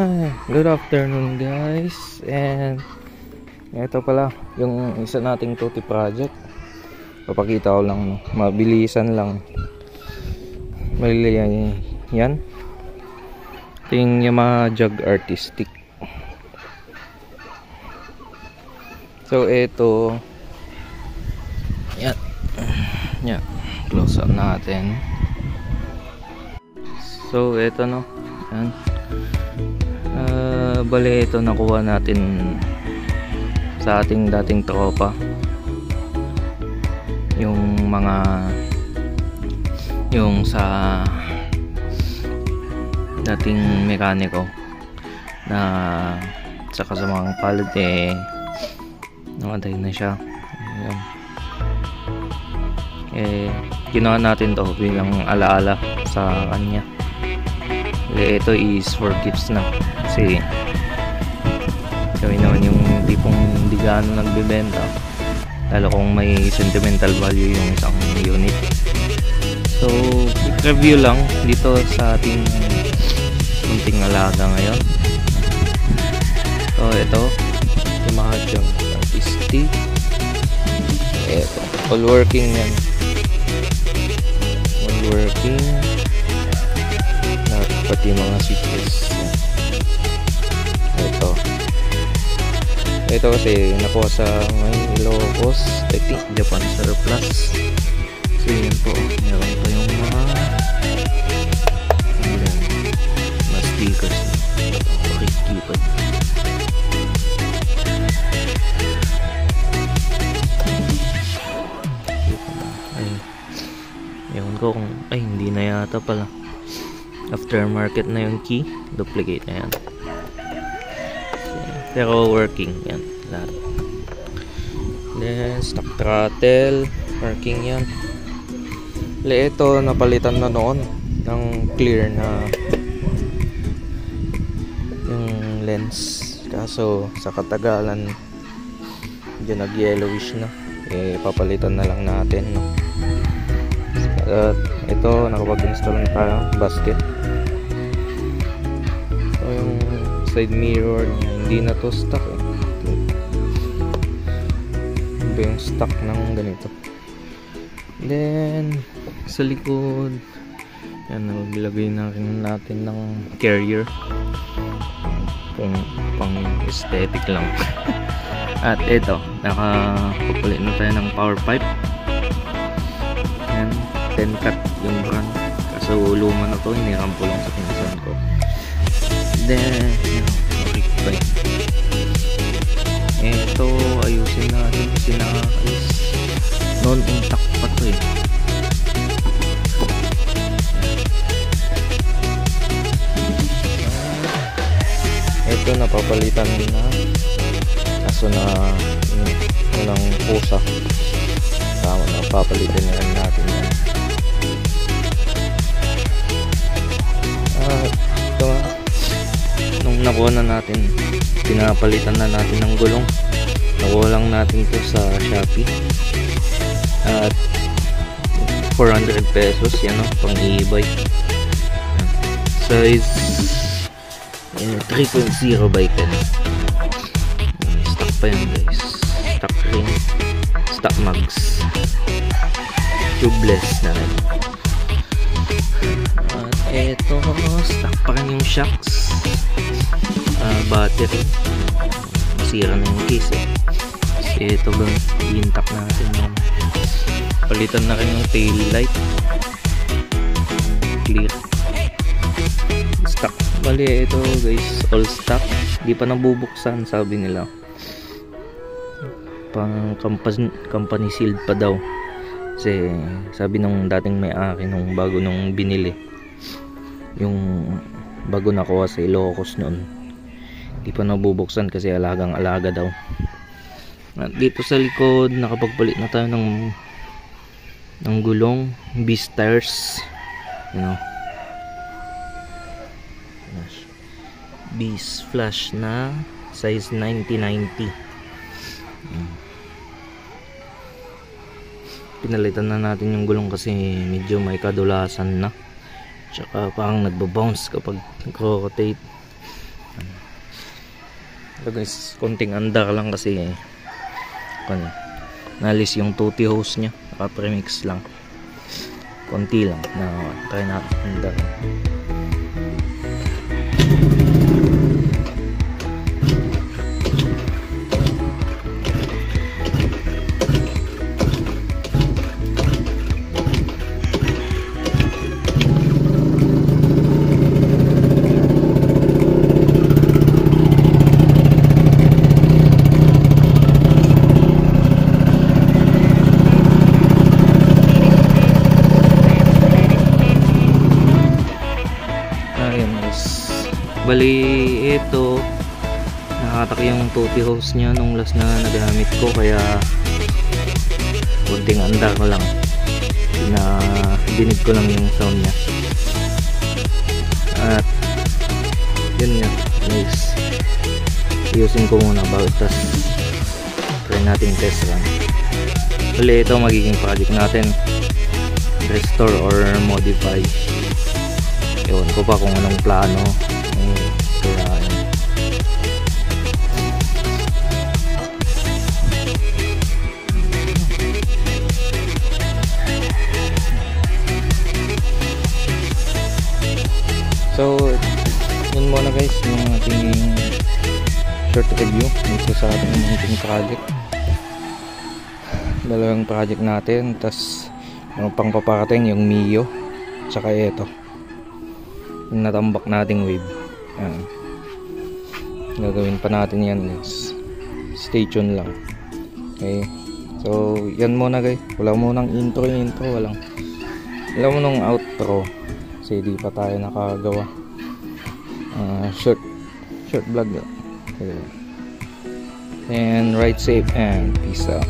Good afternoon guys. And ito pala yung isa nating tuti project. Papakita ko lang, mabilisan lang. Maliliyan yan. Ito yung Yamaha Jug Artistic. So ito, yan, yan, close up natin. So ito no, yan. Bale ito nakuha natin sa ating dating tropa, yung sa dating mekaniko na saka sa mga palad namatay na siya. Ayan. Ginawa natin to bilang alaala sa kanya. Ito is for gifts na kasi kami naman yung tipong hindi gaano nagbebenta, lalo kung may sentimental value yung isang unit. So quick review lang dito sa ating munting alaga ngayon. So ito yung mga Jug Artistic. Ito all working yan, all working, pati mga switches. Ito kasi nakuha sa Ilocos, I think Japan surplus. So yun po, meron pa yung mga stickers, pakikipad. Ewan ko kung, ay hindi na yata pala, aftermarket na yung key, duplicate na yan. Pero working yan lahat. Then stock throttle, working yan. Ito napalitan na noon ng clear na yung lens, kaso sa katagalan dyan nag yellowish na, papalitan na lang natin, no? At ito nakapag-install na tayo basket. So yung side mirror niya, hindi na to stock Ito yung stock ng ganito. Then sa likod yan, naglagay na rin natin ng carrier kung pang aesthetic lang. At ito, nakapagpalit na tayo ng power pipe. Yan, 10 cut yung brand, kaso luma na to, hiniram po lang sa pinsan ko. Then ito ayusin natin kasi is non-intact pa to Ito napapalitan na, kaso na walang pusa, tama, napapalitan na rin natin yan. Ito nung nakuha na natin, pinapalitan na natin ng gulong. Nakuha lang natin to sa Shopee at 400 pesos yan, no? Pang e-bike, size 3.0 by 10. Stock pa yan guys, stock ring, stock mags, tubeless na rin. At eto, stock pa rin yung shocks, battery, masira na yung case Ito ba, intact natin yan. Palitan na rin yung tail light, clear, stock. Bali ito guys, all stock, di pa nabubuksan sabi nila, pang company sealed pa daw, kasi sabi nung dating may-ari nung bago nung binili, yung bago nakuha sa Ilocos noon, di pa nabubuksan kasi alagang alaga daw. At dito sa likod nakapagpalit na tayo ng gulong, beast tires, beast flash na size 90/90. Pinalitan na natin yung gulong kasi medyo may kadulasan na, tsaka parang nagbo-bounce kapag nag-rotate. So guys, konting andar lang kasi nalis yung tutti hose nya, naka-premix lang, konti lang na try natin andar. Bali ito, nakatak yung tutti hose nya nung last na nagamit ko, kaya kunting andar ko lang, dinig ko lang yung sound nya. At yun nga guys, ayusin ko muna bago, tas try natin test run. Bali ito magiging project natin, restore or modify. Ewan ko pa kung anong plano. So yun muna guys yung ating short review dito sa ating munting project. Dalawang project natin, tas yung pang paparating yung Mio, tsaka ito yung natambak nating wave. Yan, gagawin pa natin yan guys, stay tuned lang. Okay, so yan muna guys, wala munang intro, walang munang outro kasi di pa tayo nakagawa. Short vlog. Okay. And ride safe and peace out.